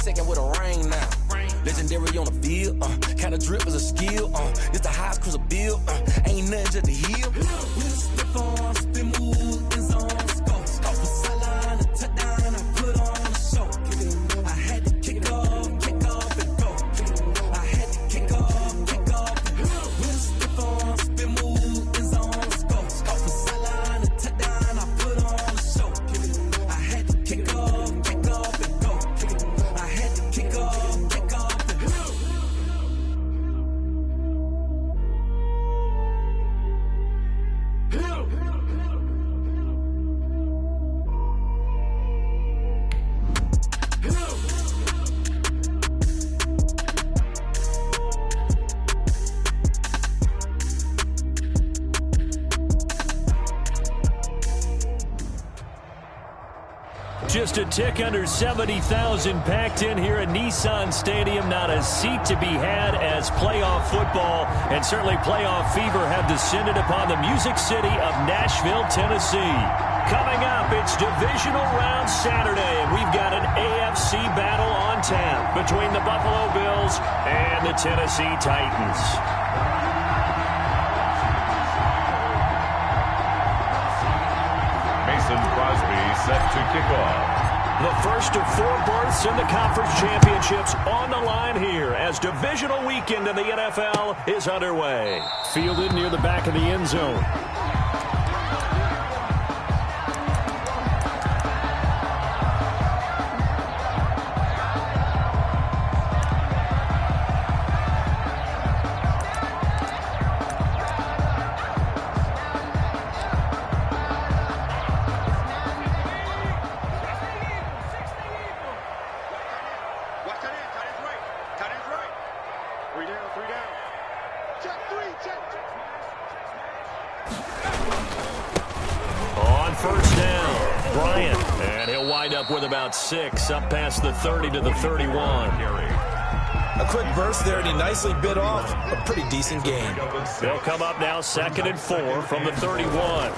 second with a ring now. Legendary on the field, kind of drip is a skill, it's the highest cruiser bill, ain't nothing just to heal. With a slip on, spin move, in zone, scope. Off the sideline, a touchdown, I put on a show. I had to kick off and go. I had to kick off and go. With a slip on, spin move, in zone, scope. Off the sideline, a touchdown, I put on a show. I had to kick off and go. I had to kick off. Just a tick under 70,000 packed in here at Nissan Stadium. Not a seat to be had as playoff football and certainly playoff fever have descended upon the Music City of Nashville, Tennessee. Coming up, it's divisional round Saturday, and we've got an AFC battle on tap between the Buffalo Bills and the Tennessee Titans. Crosby set to kick off. The first of 4 berths in the conference championships on the line here as divisional weekend in the NFL is underway. Fielded near the back of the end zone. With about 6 up past the 30 to the 31. A quick burst there, and he nicely bit off a pretty decent gain. They'll come up now 2nd and 4 from the 31.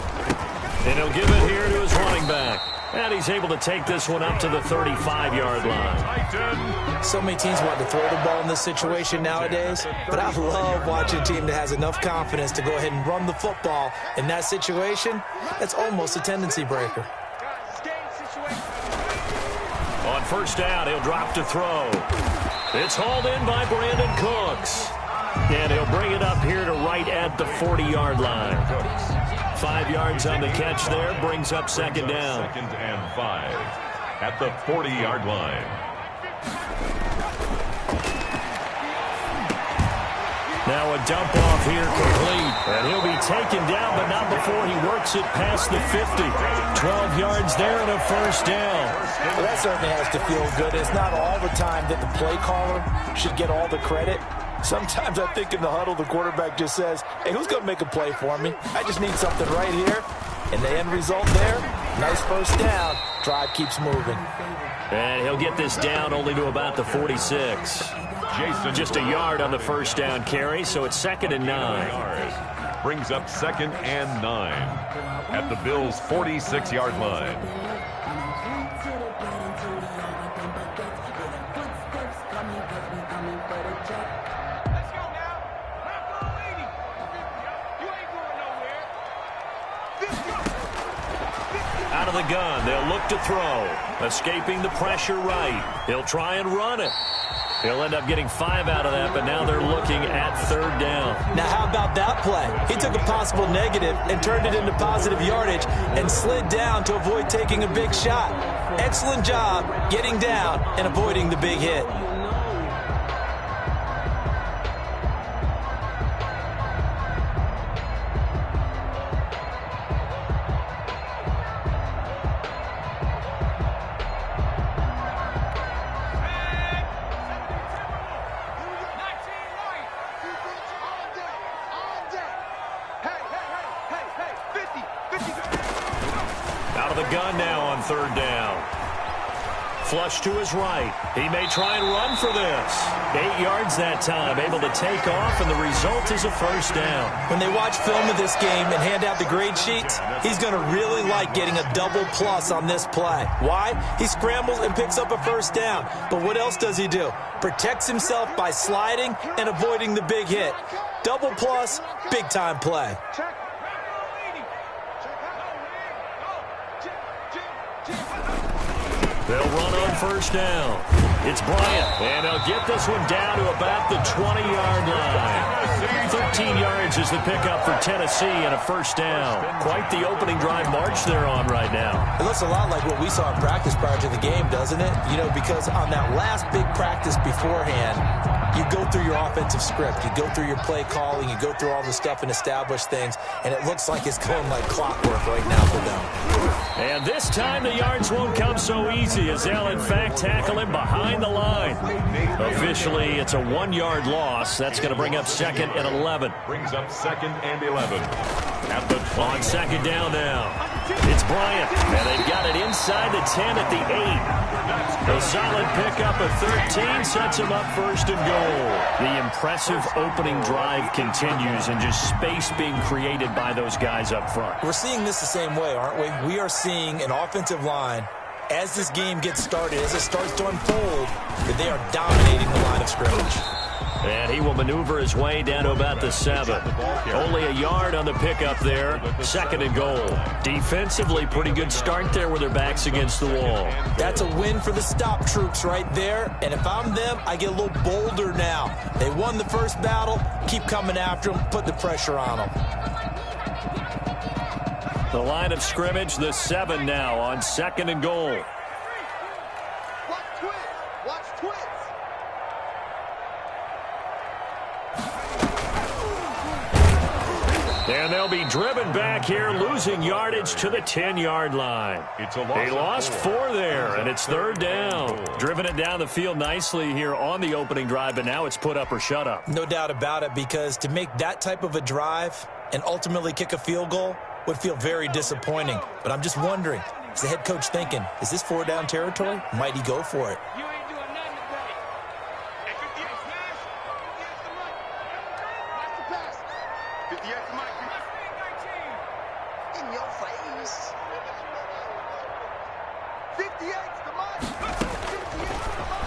And he'll give it here to his running back. And he's able to take this one up to the 35-yard line. So many teams want to throw the ball in this situation nowadays, but I love watching a team that has enough confidence to go ahead and run the football. In that situation, that's almost a tendency breaker. On first down, he'll drop to throw. It's hauled in by Brandon Cooks. And he'll bring it up here to right at the 40-yard line. 5 yards on the catch there, brings up 2nd down. 2nd and 5 at the 40-yard line. Now a dump off here complete. And he'll be taken down, but not before he works it past the 50. 12 yards there and a first down. Well, that certainly has to feel good. It's not all the time that the play caller should get all the credit. Sometimes I think in the huddle, the quarterback just says, hey, who's going to make a play for me? I just need something right here. And the end result there, nice first down. Drive keeps moving. And he'll get this down only to about the 46. Just a yard on the first down carry, so it's 2nd and 9. Brings up 2nd and 9 at the Bills' 46-yard line. Out of the gun, they'll look to throw. Escaping the pressure right. He'll try and run it. He'll end up getting 5 out of that, but now they're looking at 3rd down. Now, how about that play? He took a possible negative and turned it into positive yardage and slid down to avoid taking a big shot. Excellent job getting down and avoiding the big hit. Out of the gun now on 3rd down. Flush to his right. He may try and run for this. 8 yards that time, able to take off, and the result is a first down. When they watch film of this game and hand out the grade sheets, he's going to really like getting a double plus on this play. Why? He scrambles and picks up a first down. But what else does he do? Protects himself by sliding and avoiding the big hit. Double plus, big-time play. They'll run on first down. It's Bryant, and they'll get this one down to about the 20-yard line. 13 yards is the pickup for Tennessee and a first down. Quite the opening drive march they're on right now. It looks a lot like what we saw in practice prior to the game, doesn't it? You know, because on that last big practice beforehand, you go through your offensive script. You go through your play calling. You go through all the stuff and establish things. And it looks like it's going like clockwork right now for them. And this time the yards won't come so easy as they'll, in fact, tackle him behind the line. Officially, it's a 1-yard loss. That's going to bring up 2nd and 11. Brings up 2nd and 11. At the 20. On 2nd down now. It's Bryant, and they've got it inside the 10 at the 8. A solid pickup of 13 sets him up first and goal. The impressive opening drive continues, and just space being created by those guys up front. We're seeing this the same way, aren't we? We are seeing an offensive line, as this game gets started, as it starts to unfold, that they are dominating the line of scrimmage. And he will maneuver his way down to about the 7. Only a yard on the pickup there. 2nd and goal. Defensively, pretty good start there with their backs against the wall. That's a win for the stop troops right there. And if I'm them, I get a little bolder now. They won the first battle. Keep coming after them. Put the pressure on them. The line of scrimmage, the 7 now on 2nd and goal. And they'll be driven back here, losing yardage to the 10-yard line. They lost 4 there, and it's 3rd down. Driven it down the field nicely here on the opening drive, but now it's put up or shut up. No doubt about it, because to make that type of a drive and ultimately kick a field goal would feel very disappointing. But I'm just wondering, is the head coach thinking, is this 4-down territory? Might he go for it?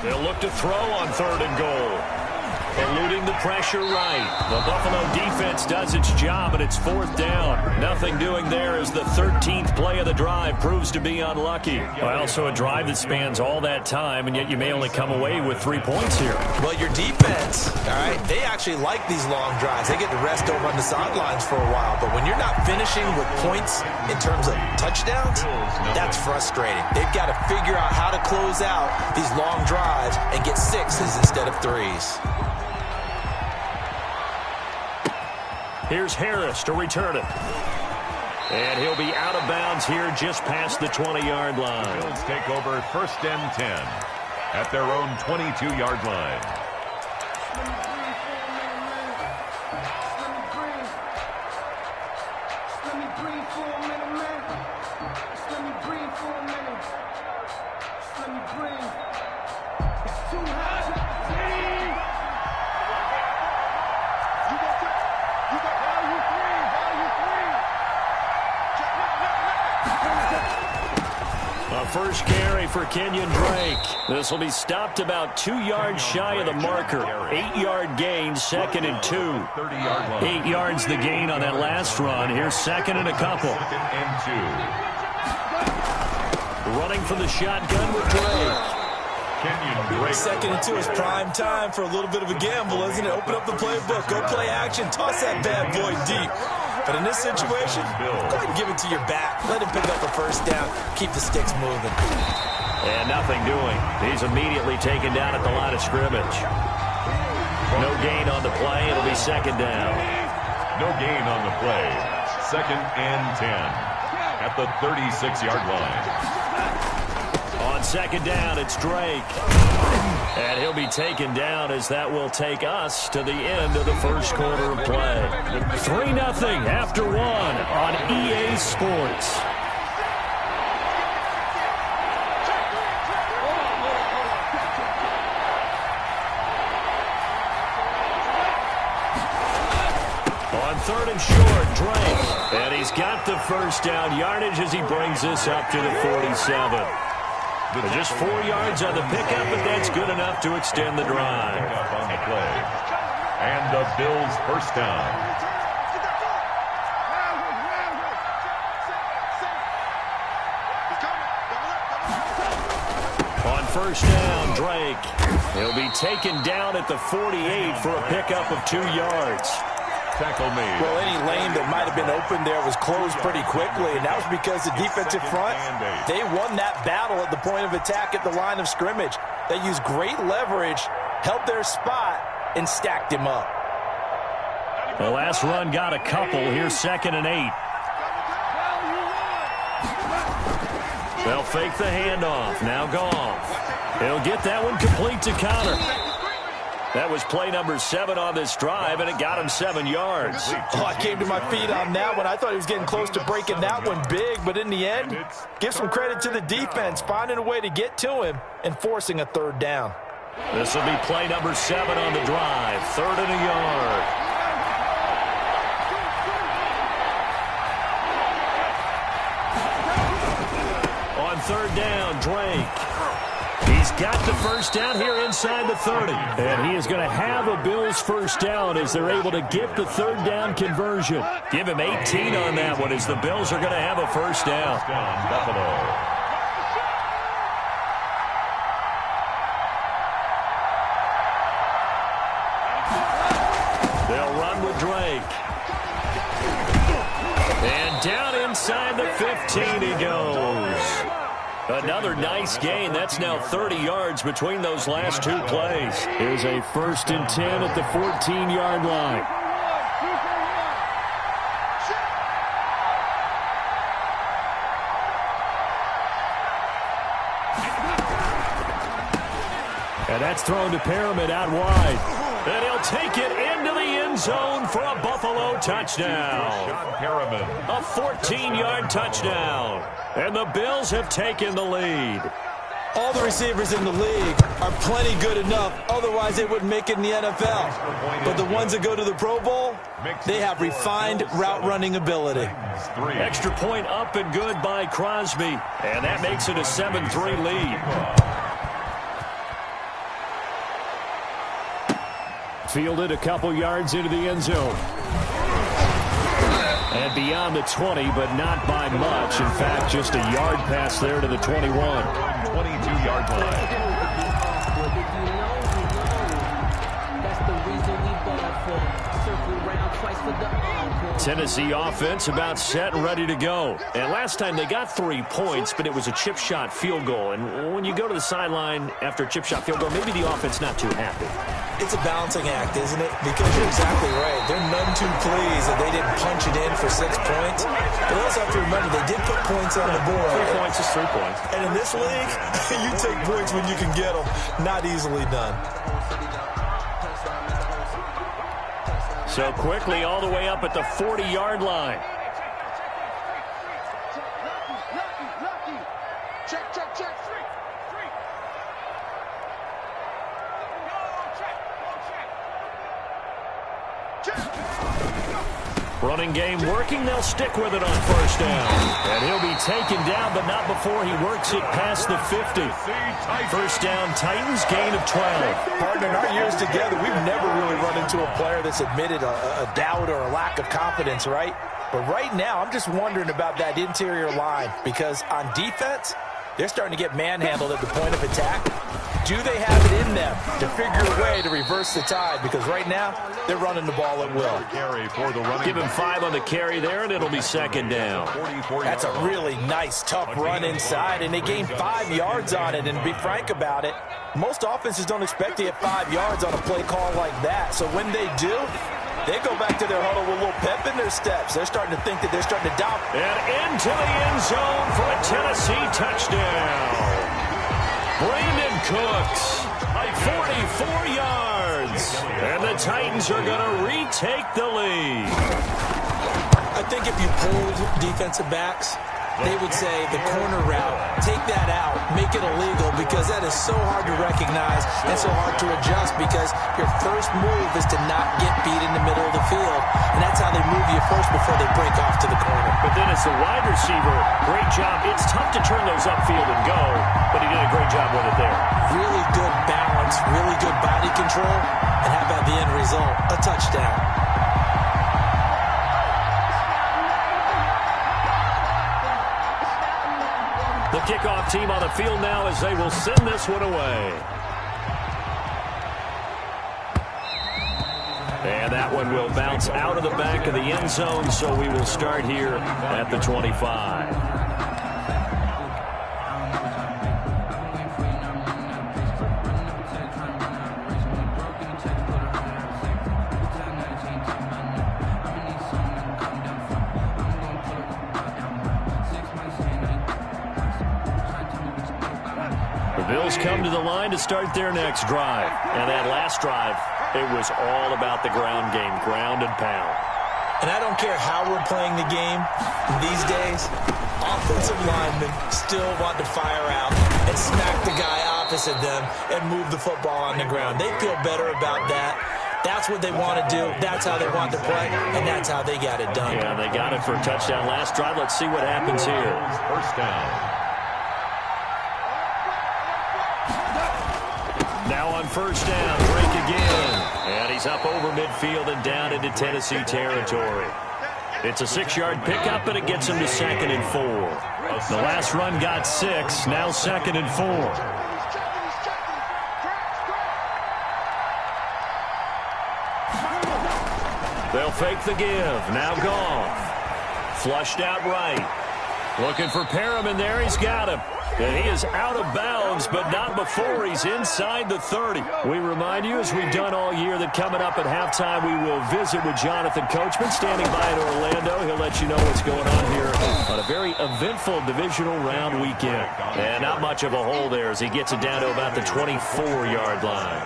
They'll look to throw on 3rd and goal. Eluding the pressure right. The Buffalo defense does its job, and it's 4th down. Nothing doing there as the 13th play of the drive proves to be unlucky. Well, so a drive that spans all that time, and yet you may only come away with 3 points here. Well, your defense, all right, they actually like these long drives. They get to rest over on the sidelines for a while. But when you're not finishing with points in terms of touchdowns, that's frustrating. They've got to figure out how to close out these long drives and get 6s instead of 3s. Here's Harris to return it. And he'll be out of bounds here just past the 20-yard line. Bills take over 1st and 10 at their own 22-yard line. First carry for Kenyon Drake. This will be stopped about 2 yards shy of the marker. 8-yard gain, 2nd and 2. 8 yards the gain on that last run. Here's 2nd and a couple. 2nd and 2. Running from the shotgun with Drake. Kenyon Drake. 2nd and 2 is prime time for a little bit of a gamble, isn't it? Open up the playbook. Go play action. Toss that bad boy deep. But in this situation, go ahead and give it to your back. Let him pick up a first down. Keep the sticks moving. And nothing doing. He's immediately taken down at the line of scrimmage. No gain on the play. It'll be 2nd down. No gain on the play. 2nd and 10 at the 36-yard line. On 2nd down, it's Drake. And he'll be taken down as that will take us to the end of the first quarter of play. 3-0 after 1 on EA Sports. 3rd and short. Drake. And he's got the first down yardage as he brings this up to the 47. Just 4 yards on the pickup, but that's good enough to extend the drive. On the play. And the Bills' first down. On first down, Drake. He'll be taken down at the 48 for a pickup of 2 yards. Tackle made. Well, any lane that might have been open there was closed pretty quickly, and that was because the defensive front, they won that battle at the point of attack at the line of scrimmage. They used great leverage, held their spot, and stacked him up. The last run got a couple. Here's 2nd and 8. They'll fake the handoff. Now Goff. He'll get that one complete to Connor. That was play number 7 on this drive, and it got him 7 yards. Oh, I came to my feet on that one. I thought he was getting close to breaking that one big, but in the end, give some credit to the defense, finding a way to get to him and forcing a 3rd down. This will be play number 7 on the drive. 3rd and a yard. On 3rd down, Drake. He's got the first down here inside the 30. And he is going to have a Bills first down as they're able to get the 3rd down conversion. Give him 18 on that one as the Bills are going to have a first down. Buffalo. They'll run with Drake. And down inside the 15 he goes. Another nice gain. That's now 30 yards between those last 2 plays. Here's a 1st and 10 at the 14-yard line. And that's thrown to Pyramid out wide. And he'll take it into the end zone for a Buffalo touchdown. A 14-yard touchdown. And the Bills have taken the lead. All the receivers in the league are plenty good enough. Otherwise, they wouldn't make it in the NFL. But the ones that go to the Pro Bowl, they have refined route running ability. Extra point up and good by Crosby. And that makes it a 7-3 lead. Fielded a couple yards into the end zone. And beyond the 20, but not by much. In fact, just a yard pass there to the 21. 22-yard line. Tennessee offense about set and ready to go. And last time they got 3 points, but it was a chip shot field goal. And when you go to the sideline after a chip shot field goal, maybe the offense not too happy. It's a balancing act, isn't it? Because you're exactly right. They're none too pleased that they didn't punch it in for 6 points. But they also have to remember they did put points on the board. 3 points is 3 points. And in this league, you take points when you can get them. Not easily done. So quickly all the way up at the 40-yard line. Running game working. They'll stick with it on first down. And he'll be taken down, but not before he works it past the 50. First down, Titans, gain of 12. Partner, in our years together, we've never really run into a player that's admitted a doubt or a lack of confidence, right? But right now, I'm just wondering about that interior line because on defense, they're starting to get manhandled at the point of attack. Do they have it in them to figure a way to reverse the tide? Because right now, they're running the ball at will. Give him 5 on the carry there, and it'll be second down. That's a really nice, tough run inside, and they gained 5 yards on it. And to be frank about it, most offenses don't expect to get 5 yards on a play call like that. So when they do, they go back to their huddle with a little pep in their steps. They're starting to think that they're starting to dominate. And into the end zone for a Tennessee touchdown. Brandon Cooks, 44 yards. And the Titans are going to retake the lead. I think if you pulled defensive backs, they would say the corner route, take that out, make it illegal, because that is so hard to recognize and so hard to adjust, because your first move is to not get beat in the middle of the field, and that's how they move you first before they break off to the corner. But then as the wide receiver, great job. It's tough to turn those upfield and go, but he did a great job with it there. Really good balance, really good body control, and how about the end result? A touchdown. The kickoff team on the field now as they will send this one away. And that one will bounce out of the back of the end zone, so we will start here at the 25. Bills come to the line to start their next drive. And that last drive, it was all about the ground game, ground and pound. And I don't care how we're playing the game these days, offensive linemen still want to fire out and smack the guy opposite them and move the football on the ground. They feel better about that. That's what they want to do. That's how they want to play, and that's how they got it done. Yeah, they got it for a touchdown last drive. Let's see what happens here. First down. Now on first down, break again. And he's up over midfield and down into Tennessee territory. It's a 6-yard pickup, and it gets him to 2nd and 4. The last run got 6, now 2nd and 4. They'll fake the give. Now Goff. Flushed out right. Looking for Perriman there. He's got him. And he is out of bounds, but not before he's inside the 30. We remind you, as we've done all year, that coming up at halftime, we will visit with Jonathan Coachman, standing by in Orlando. He'll let you know what's going on here on a very eventful divisional round weekend. And not much of a hole there as he gets it down to about the 24-yard line.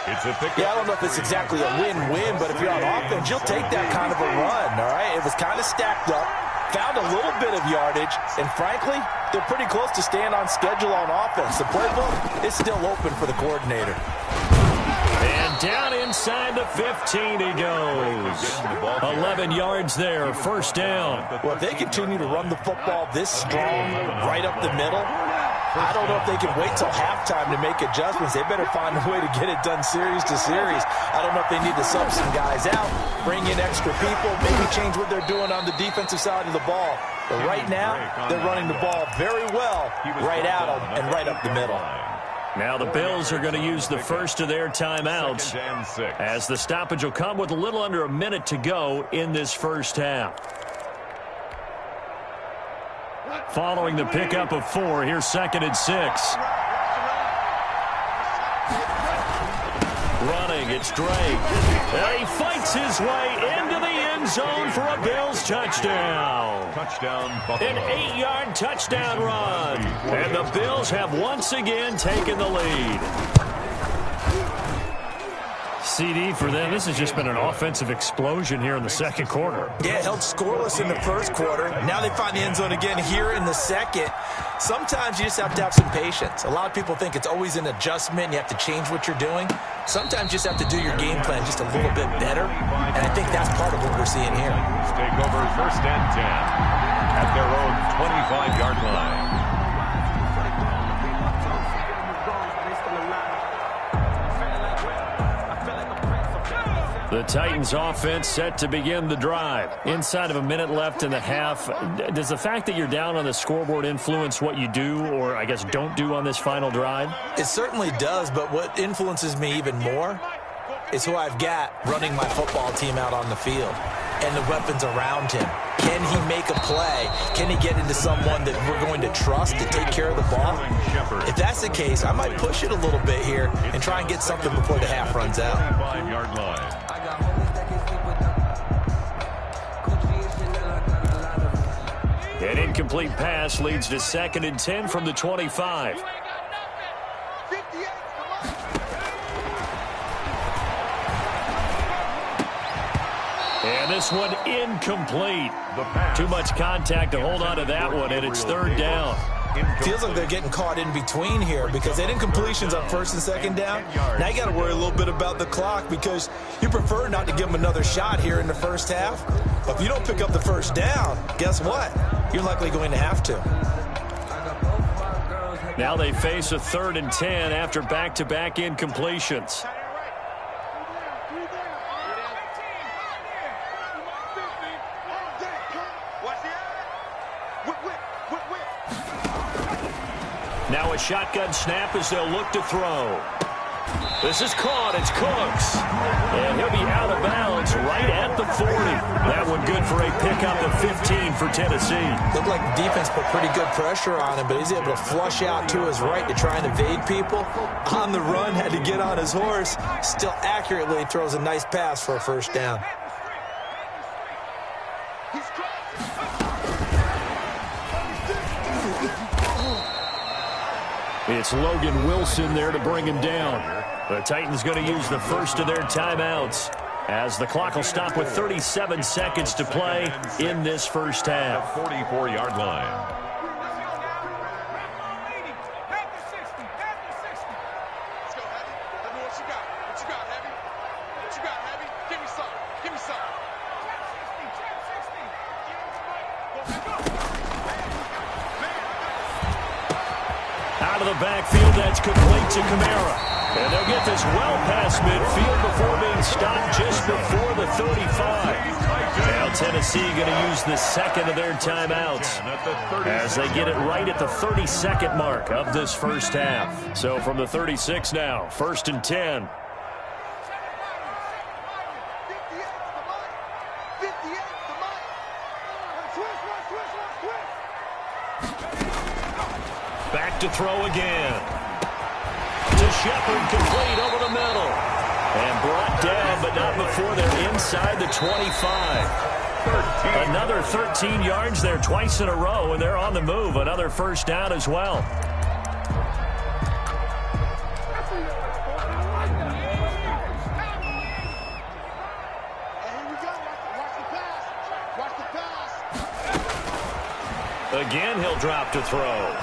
Yeah, I don't know if it's exactly a win-win, but if you're on offense, you'll take that kind of a run, all right? It was kind of stacked up, found a little bit of yardage, and frankly, they're pretty close to staying on schedule on offense. The playbook is still open for the coordinator. And down inside the 15 he goes. 11 yards there, first down. Well, if they continue to run the football this strong right up the middle, I don't know if they can wait till halftime to make adjustments. They better find a way to get it done series to series. I don't know if they need to sub some guys out, bring in extra people, maybe change what they're doing on the defensive side of the ball. But right now, they're running the ball very well right at them and right up the middle. Now the Bills are going to use the first of their timeouts as the stoppage will come with a little under a minute to go in this first half. Following the pickup of 4, here's 2nd and 6. Running, it's Drake. And he fights his way into the end zone for a Bills touchdown. An 8-yard touchdown run. And the Bills have once again taken the lead. CD for them. This has just been an offensive explosion here in the second quarter. Yeah, held scoreless in the first quarter. Now they find the end zone again here in the second. Sometimes you just have to have some patience. A lot of people think it's always an adjustment. You have to change what you're doing. Sometimes you just have to do your game plan just a little bit better. And I think that's part of what we're seeing here. Take over 1st and 10 at their own 25-yard line. The Titans offense set to begin the drive. Inside of a minute left in the half. Does the fact that you're down on the scoreboard influence what you do, or I guess don't do on this final drive? It certainly does, but what influences me even more is who I've got running my football team out on the field and the weapons around him. Can he make a play? Can he get into someone that we're going to trust to take care of the ball? If that's the case, I might push it a little bit here and try and get something before the half runs out. 5-yard line. An incomplete pass leads to 2nd and 10 from the 25. And this one incomplete. Too much contact to hold on to that one, and it's third down. Feels like they're getting caught in between here because they had incompletions on first and second down. Now you got to worry a little bit about the clock because you prefer not to give them another shot here in the first half. But if you don't pick up the first down, guess what? You're likely going to have to. Now they face a 3rd and 10 after back-to-back incompletions. Now a shotgun snap as they'll look to throw. This is caught. It's Cooks. And he'll be out of bounds right at the 40. That one good for a pickup of 15 for Tennessee. Looked like the defense put pretty good pressure on him, but he's able to flush out to his right to try and evade people. On the run, had to get on his horse. Still accurately throws a nice pass for a first down. It's Logan Wilson there to bring him down. The Titans going to use the first of their timeouts as the clock will stop with 37 seconds to play in this first half. 44-yard line. Out of the backfield, that's complete to Kamara. And they'll get this well past midfield before being stopped just before the 35. Now Tennessee going to use the second of their timeouts as they get it right at the 32nd mark of this first half. So from the 36 now, 1st and 10. Back to throw again. To Shepard, complete over the middle. And brought down, but not before they're inside the 25. Another 13 yards there twice in a row, and they're on the move. Another first down as well. Again, he'll drop to throw.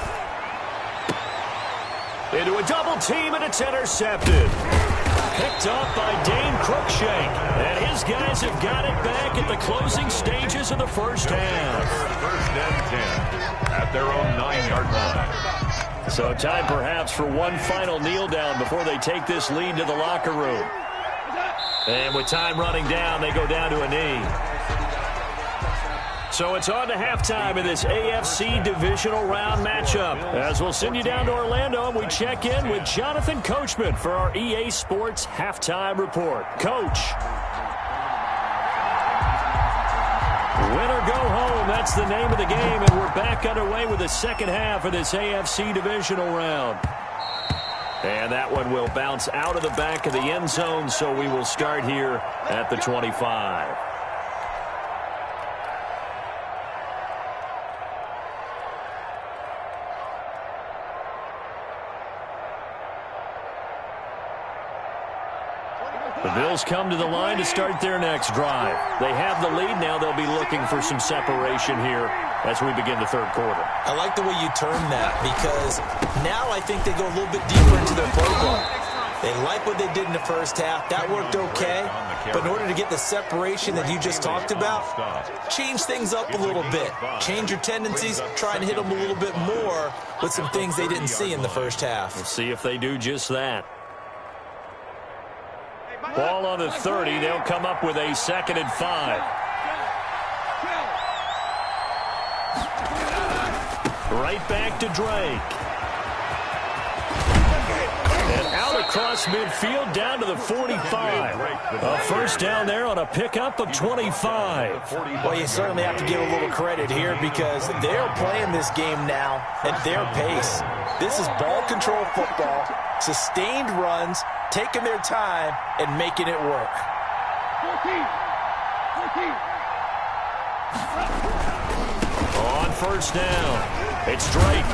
Into a double team, and it's intercepted. Picked up by Dane Cruikshank. And his guys have got it back at the closing stages of the first half. 1st and 10 at their own 9-yard line. So time perhaps for one final kneel down before they take this lead to the locker room. And with time running down, they go down to a knee. So it's on to halftime in this AFC divisional round matchup. As we'll send you down to Orlando, and we check in with Jonathan Coachman for our EA Sports Halftime Report. Coach. Win or go home, that's the name of the game, and we're back underway with the second half of this AFC divisional round. And that one will bounce out of the back of the end zone, so we will start here at the 25. The Bills come to the line to start their next drive. They have the lead. Now they'll be looking for some separation here as we begin the third quarter. I like the way you term that because now I think they go a little bit deeper into their playbook. They like what they did in the first half. That worked okay. But in order to get the separation that you just talked about, change things up a little bit. Change your tendencies. Try and hit them a little bit more with some things they didn't see in the first half. We'll see if they do just that. Ball on the 30. They'll come up with a 2nd and 5. Right back to Drake. And out across midfield down to the 45. A first down there on a pickup of 25. Well, you certainly have to give a little credit here because they're playing this game now at their pace. This is ball control football, sustained runs, taking their time and making it work. On first down, it's Drake.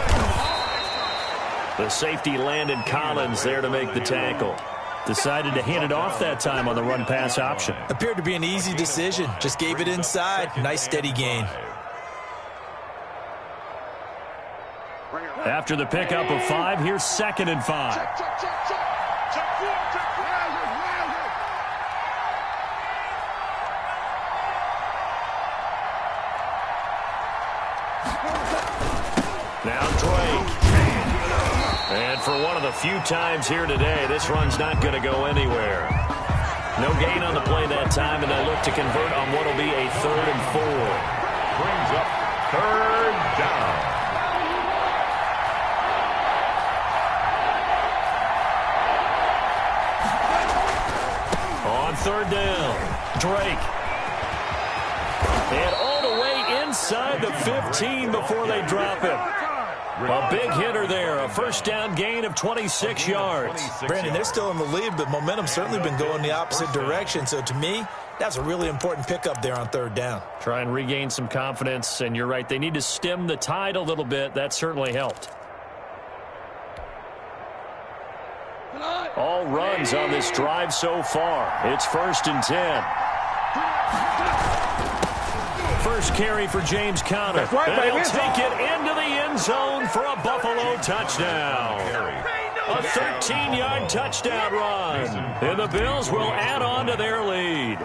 The safety Landon Collins there to make the tackle. Decided to hand it off that time on the run-pass option. Appeared to be an easy decision. Just gave it inside. Nice steady gain. After the pickup of 5, here's 2nd and 5. Now Drake. And for one of the few times here today, this run's not going to go anywhere. No gain on the play that time, and they'll look to convert on what will be a 3rd and 4. Brings up 3rd down. On 3rd down, Drake. And all the way inside the 15 before they drop him. A big hitter there, a 1st down gain of 26 yards. Brandon, they're still in the lead, but momentum's certainly been going the opposite direction. So to me, that's a really important pickup there on 3rd down. Try and regain some confidence, and you're right, they need to stem the tide a little bit. That certainly helped. All runs on this drive so far. It's 1st and 10. First carry for James Conner. And he'll take it into the end zone for a Buffalo touchdown. A 13-yard touchdown run. And the Bills will add on to their lead.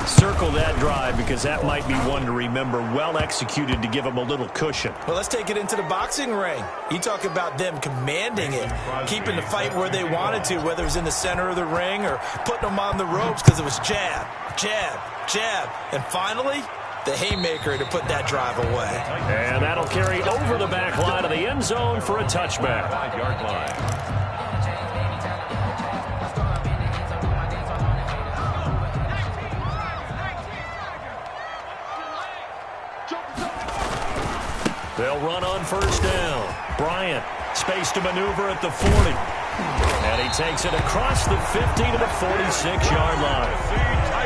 Circle that drive because that might be one to remember. Well executed to give them a little cushion. Well, let's take it into the boxing ring. You talk about them commanding it, keeping the fight where they wanted to, whether it was in the center of the ring or putting them on the ropes because it was jab, jab, jab. And finally, the haymaker to put that drive away. And that'll carry over the back line of the end zone for a touchback. 5-yard line. They'll run on 1st down. Bryant, space to maneuver at the 40. And he takes it across the 50 to the 46-yard line.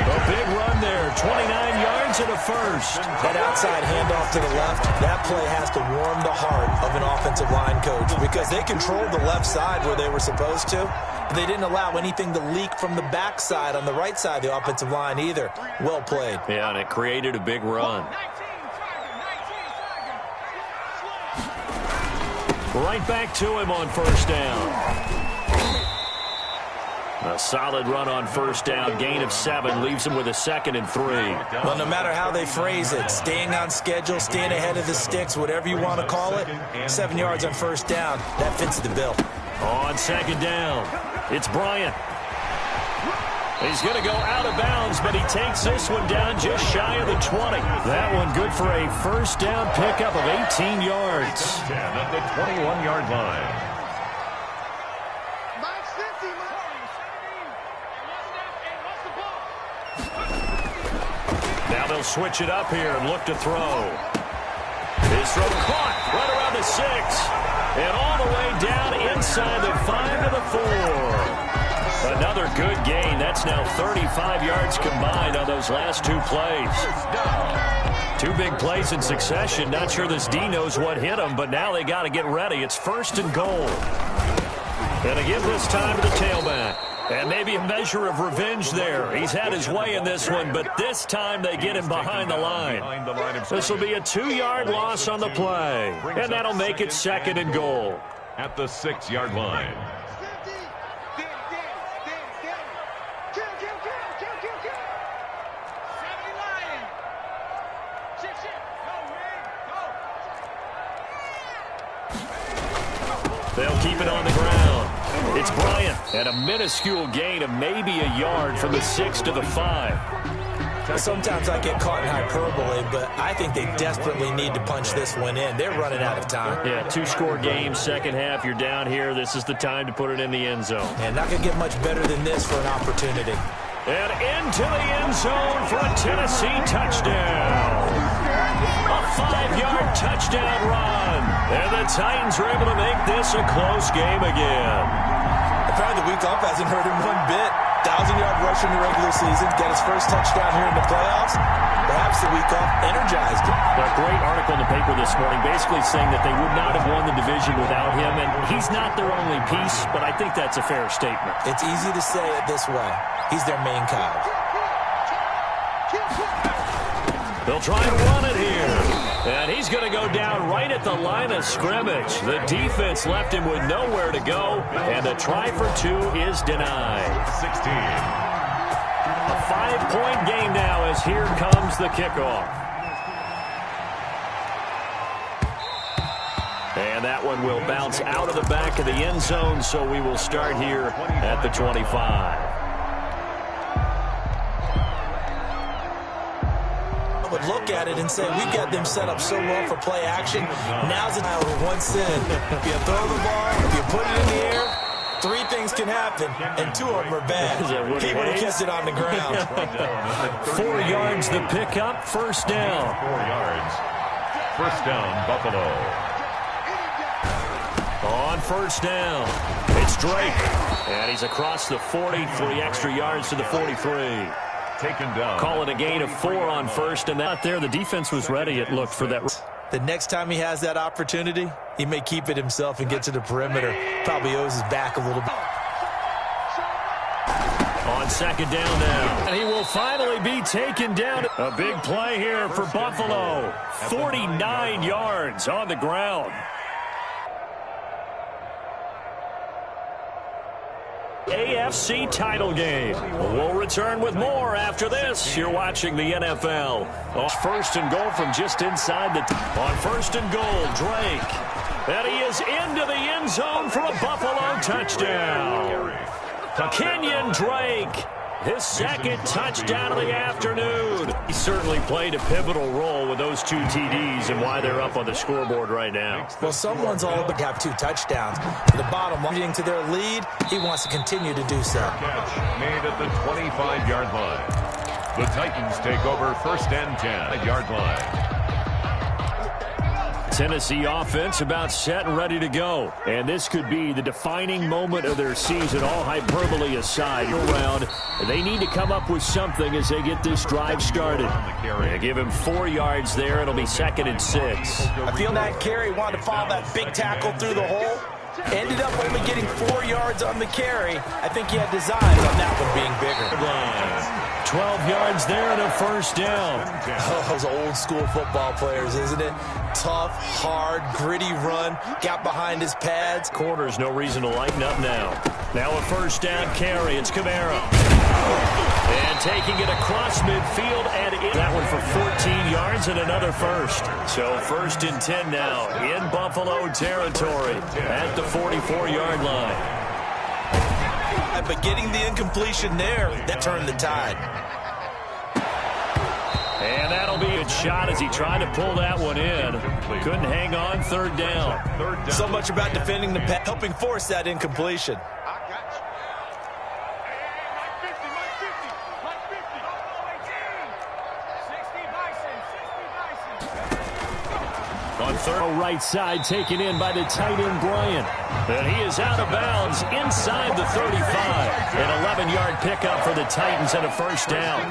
A big run there, 29 yards and a 1st. That outside handoff to the left, that play has to warm the heart of an offensive line coach because they controlled the left side where they were supposed to. But they didn't allow anything to leak from the backside on the right side of the offensive line either. Well played. Yeah, and it created a big run. Right back to him on 1st down. A solid run on 1st down. Gain of 7 leaves him with a 2nd and 3. Well, no matter how they phrase it, staying on schedule, staying ahead of the sticks, whatever you want to call it, 7 yards on 1st down, that fits the bill. On 2nd down, it's Bryant. He's going to go out of bounds, but he takes this one down just shy of the 20. That one good for a 1st down pickup of 18 yards. 10 at the 21-yard line. Now they'll switch it up here and look to throw. His throw caught right around the 6. And all the way down inside the 5 to the 4. Another good gain. That's now 35 yards combined on those last 2 plays. 2 big plays in succession. Not sure this D knows what hit him, but now they got to get ready. It's 1st and goal. And they give this time to the tailback. And maybe a measure of revenge there. He's had his way in this one, but this time they get him behind the line. This will be a 2-yard loss on the play. And that'll make it 2nd and goal. At the 6-yard line. They'll keep it on the ground. It's Bryant, and a minuscule gain of maybe a yard from the 6 to the 5. Sometimes I get caught in hyperbole, but I think they desperately need to punch this one in. They're running out of time. Yeah, 2-score game, second half. You're down here. This is the time to put it in the end zone. And not going to get much better than this for an opportunity. And into the end zone for a Tennessee touchdown. A 5-yard touchdown run. And the Titans are able to make this a close game again. Apparently the week off hasn't hurt him one bit. 1,000-yard rush in the regular season, got his first touchdown here in the playoffs. Perhaps the week off energized him. A great article in the paper this morning basically saying that they would not have won the division without him, and he's not their only piece, but I think that's a fair statement. It's easy to say it this way. He's their main cog. They'll try and run it here. And he's going to go down right at the line of scrimmage. The defense left him with nowhere to go, and the try for two is denied. 16. A 5-point game now as here comes the kickoff. And that one will bounce out of the back of the end zone, so we will start here at the 25. I would look at it and say, we've got them set up so well for play action. Now's the time with one sin. If you throw the ball, if you put it in the air, 3 things can happen, and 2 of them are bad. He would have kept it on the ground. 4 yards the pickup, first down. 4 yards. First down, Buffalo. On first down, it's Drake. And he's across the 40, 3 extra yards to the 43. Taken down. Call it a gain of 4 on first, and that there, the defense was ready, it looked, for that. The next time he has that opportunity, he may keep it himself and get to the perimeter. Probably owes his back a little bit. On second down now. And he will finally be taken down. A big play here for Buffalo. 49 yards on the ground. AFC title game. We'll return with more after this. You're watching the NFL. First and goal from just inside the... On first and goal, Drake. And he is into the end zone for a Buffalo touchdown. Kenyon Drake, his second touchdown of the afternoon. He certainly played a pivotal role with those 2 TDs and why they're up on the scoreboard right now. Well, someone's all but to have 2 touchdowns. The bottom line, to their lead, he wants to continue to do so. Catch made at the 25-yard line. The Titans take over first and 10-yard line. Tennessee offense about set and ready to go. And this could be the defining moment of their season, all hyperbole aside. Around, they need to come up with something as they get this drive started. They give him 4 yards there. It'll be 2nd and 6. I feel that carry wanted to follow that big tackle through the hole. Ended up only getting 4 yards on the carry. I think he had designs on that one being bigger. 12 yards there and a first down. Oh, those old school football players, isn't it? Tough, hard, gritty run. Got behind his pads. Corners, no reason to lighten up now. Now a first down carry. It's Kamara. And taking it across midfield and in. That one for 14 yards and another first. So first and 10 now in Buffalo territory at the 44-yard line. But getting the incompletion there, that turned the tide. And that'll be a shot as he tried to pull that one in. Couldn't hang on, third down. So much about defending the pass, helping force that incompletion. On third, right side, taken in by the tight end, Bryant. And he is out of bounds inside the 35. An 11-yard pickup for the Titans and a first down.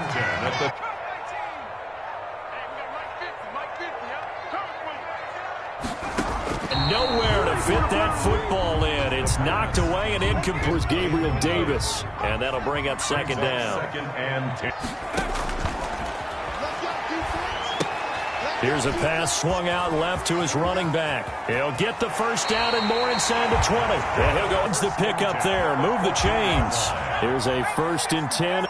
And nowhere to fit that football in. It's knocked away and incomplete. Gabriel Davis. And that'll bring up second down. 2nd and 10. Here's a pass swung out left to his running back. He'll get the first down and more inside the 20. And he'll go into the pickup there. Move the chains. Here's a first and 10.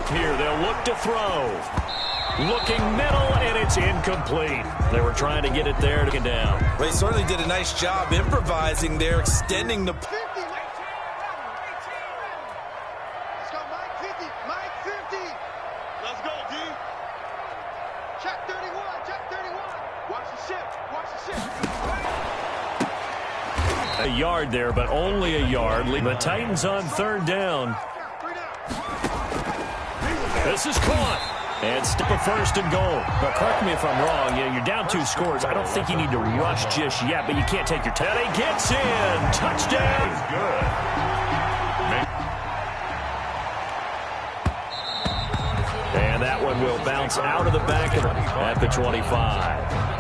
Here they'll look to throw. Looking middle, and it's incomplete. They were trying to get it there to get down. They certainly did a nice job improvising there, extending the... A yard there, but only a yard. The Titans on third down. This is caught. And step of first and goal. But correct me if I'm wrong. You're down 2 scores. I don't think you need to rush just yet, but you can't take your time. He gets in. Touchdown. Good. And that one will bounce out of the back at the 25.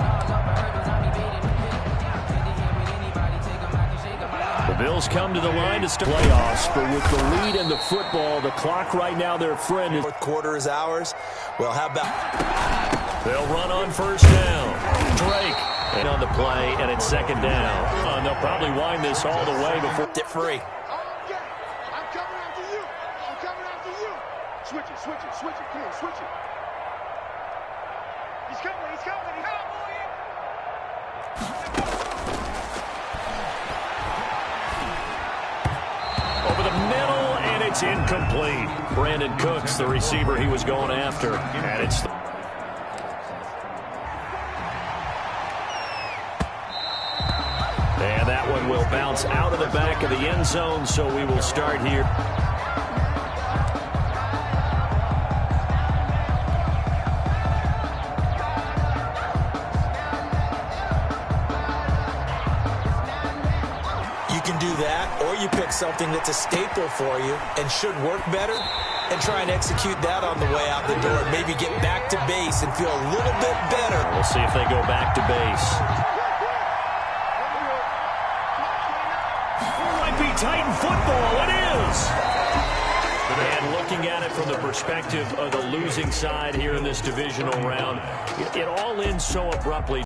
The Bills come to the line to start playoffs, but with the lead in the football, the clock right now, their friend is... Fourth quarter is ours. Well, how about... They'll run on first down. Drake and on the play, and it's second down. And they'll probably wind this all the way before... Get free. I'm coming after you. I'm coming after you. Switch it, switch it, switch it. Come on, switch it. He's coming, he's coming. He's coming. Over the middle, and it's incomplete. Brandon Cooks, the receiver he was going after. And it's... And that one will bounce out of the back of the end zone, so we will start here. You can do that, or you pick something that's a staple for you and should work better and try and execute that on the way out the door. Maybe get back to base and feel a little bit better. We'll see if they go back to base. Might be Titan football. It is. And looking at it from the perspective of the losing side here in this divisional round, it all ends so abruptly.